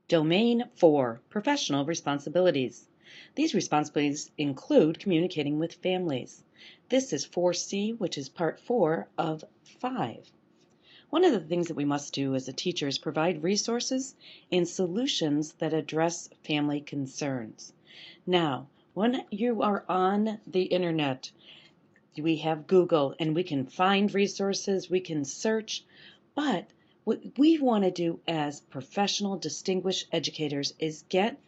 Domain 4, Professional Responsibilities. These responsibilities include communicating with families. This is 4C, which is part 4 of 5. One of the things that we must do as a teacher is provide resources and solutions that address family concerns. Now, when you are on the internet, we have Google and we can find resources, we can search, but what we want to do as professional, distinguished educators is get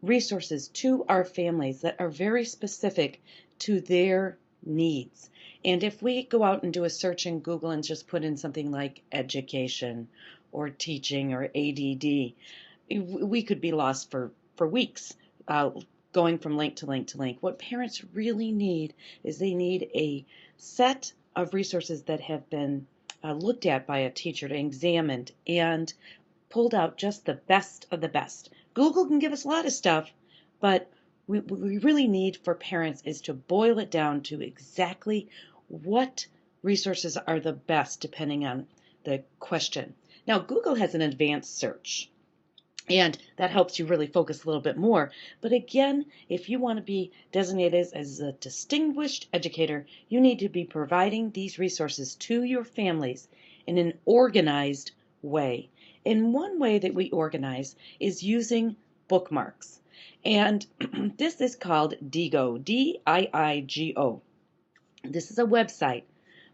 resources to our families that are very specific to their needs. And if we go out and do a search in Google and just put in something like education or teaching or ADD, we could be lost for weeks, going from link to link to link. What parents really need is they need a set of resources that have been looked at by a teacher, examined, and pulled out just the best of the best. Google can give us a lot of stuff, but what we really need for parents is to boil it down to exactly what resources are the best depending on the question. Now, Google has an advanced search, and that helps you really focus a little bit more. But again, if you want to be designated as a distinguished educator, you need to be providing these resources to your families in an organized way. And one way that we organize is using bookmarks. And this is called Diigo, Diigo. This is a website.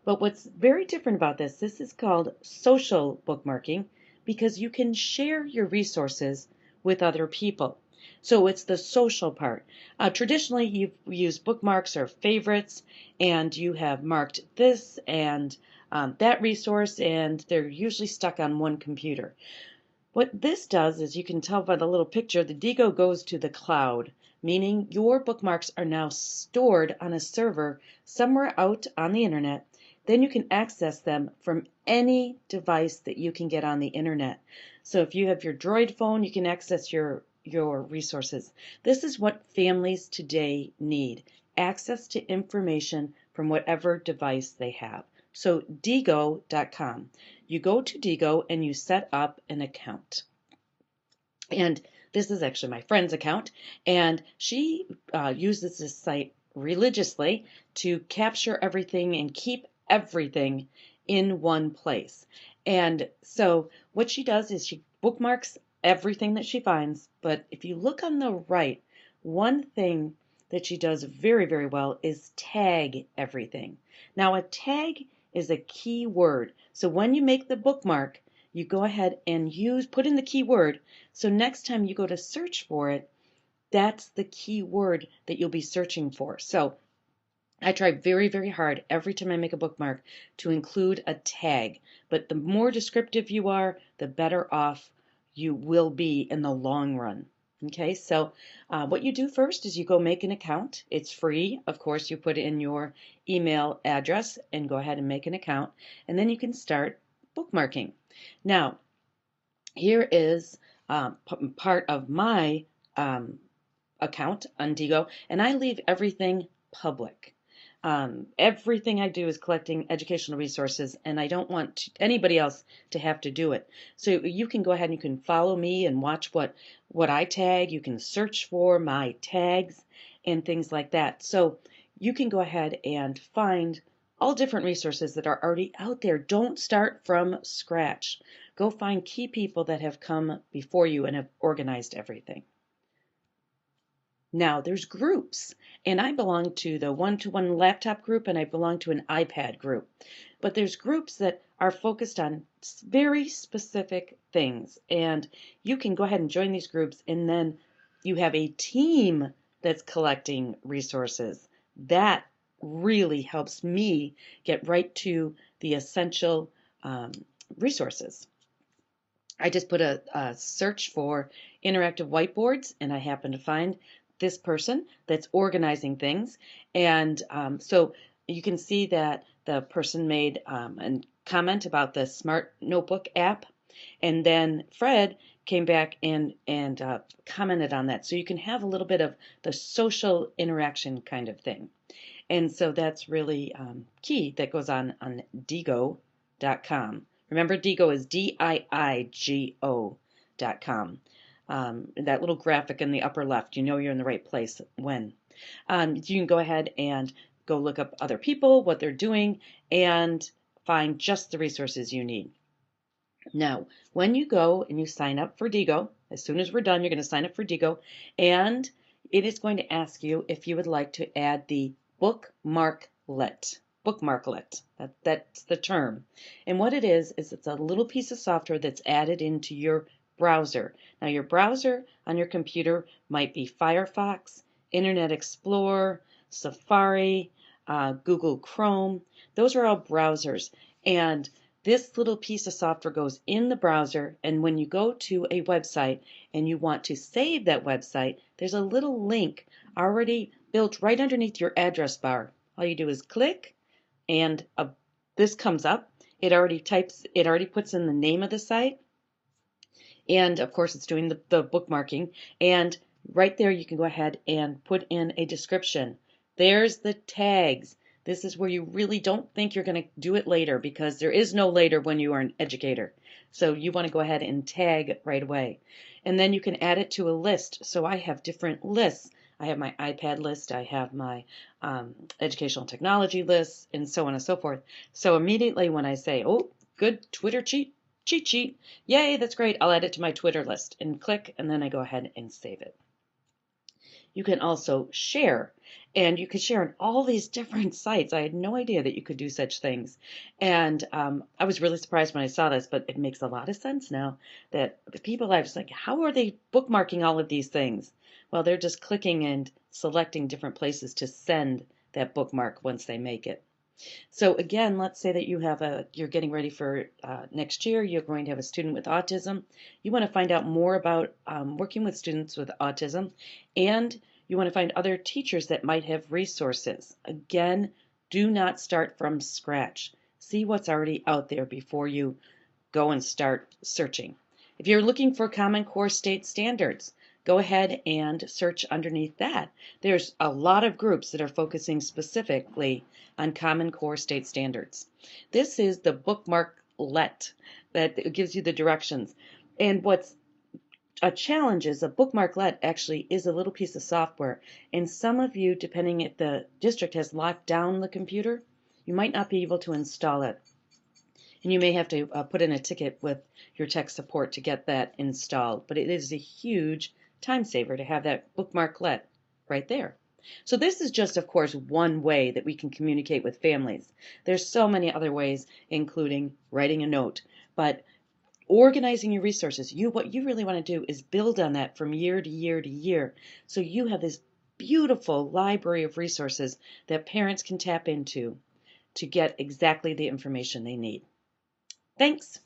But what's very different about this is called social bookmarking because you can share your resources with other people. So it's the social part. Traditionally, you've used bookmarks or favorites, and you have marked this and that resource, and they're usually stuck on one computer. What this does is you can tell by the little picture, the Diigo goes to the cloud, meaning your bookmarks are now stored on a server somewhere out on the internet. Then you can access them from any device that you can get on the internet. So if you have your Droid phone, you can access your resources. This is what families today need, access to information from whatever device they have. So Diigo.com. You go to Diigo and you set up an account. And this is actually my friend's account, and she uses this site religiously to capture everything and keep everything in one place. And so what she does is she bookmarks everything that she finds, but if you look on the right, one thing that she does very, very well is tag everything. Now, a tag is a key word. So when you make the bookmark, you go ahead and put in the keyword. So next time you go to search for it, that's the key word that you'll be searching for. So I try very, very hard every time I make a bookmark to include a tag. But the more descriptive you are, the better off you will be in the long run. Okay, so what you do first is you go make an account. It's free. Of course, you put in your email address and go ahead and make an account. And then you can start bookmarking. Now, here is part of my account on Diigo, and I leave everything public. Everything I do is collecting educational resources, and I don't want anybody else to have to do it. So you can go ahead and you can follow me and watch what I tag. You can search for my tags and things like that. So you can go ahead and find all different resources that are already out there. Don't start from scratch. Go find key people that have come before you and have organized everything. Now, there's groups, and I belong to the one-to-one laptop group, and I belong to an iPad group. But there's groups that are focused on very specific things, and you can go ahead and join these groups, and then you have a team that's collecting resources. That really helps me get right to the essential resources. I just put a search for interactive whiteboards, and I happen to find this person that's organizing things. And so you can see that the person made a comment about the Smart Notebook app. And then Fred came back and commented on that. So you can have a little bit of the social interaction kind of thing. And so that's really key. That goes on Diigo.com. Remember, Diigo is Diigo.com. that little graphic in the upper left. You know you're in the right place when. You can go ahead and go look up other people, what they're doing, and find just the resources you need. Now, when you go and you sign up for Digo, as soon as we're done, you're going to sign up for Digo, and it is going to ask you if you would like to add the bookmarklet. Bookmarklet. That's the term. And what it is it's a little piece of software that's added into your browser. Now, your browser on your computer might be Firefox, Internet Explorer, Safari, Google Chrome. Those are all browsers. And this little piece of software goes in the browser, and when you go to a website and you want to save that website, there's a little link already built right underneath your address bar. All you do is click, and this comes up. It already puts in the name of the site, and of course it's doing the bookmarking. And right there you can go ahead and put in a description. There's the tags. This is where you really don't think you're going to do it later, because there is no later when you are an educator. So you want to go ahead and tag right away. And then you can add it to a list. So I have different lists. I have my iPad list, I have my educational technology list, and so on and so forth. So immediately when I say, oh, good Twitter cheat sheet, yay, that's great, I'll add it to my Twitter list, and click, and then I go ahead and save it. You can also share, and you can share on all these different sites. I had no idea that you could do such things. And I was really surprised when I saw this, but it makes a lot of sense now that the people, I was like, how are they bookmarking all of these things? Well, they're just clicking and selecting different places to send that bookmark once they make it. So again, let's say that you're getting ready for next year, you're going to have a student with autism. You want to find out more about working with students with autism, and you want to find other teachers that might have resources. Again, do not start from scratch. See what's already out there before you go and start searching. If you're looking for Common Core state standards, go ahead and search underneath that. There's a lot of groups that are focusing specifically on Common Core state standards. This is the bookmarklet that gives you the directions. And what's a challenge is a bookmarklet actually is a little piece of software. And some of you, depending if the district has locked down the computer, you might not be able to install it. And you may have to put in a ticket with your tech support to get that installed. But it is a huge time saver to have that bookmarklet right there. So this is just, of course, one way that we can communicate with families. There's so many other ways, including writing a note. But organizing your resources, what you really want to do is build on that from year to year to year. So you have this beautiful library of resources that parents can tap into to get exactly the information they need. Thanks.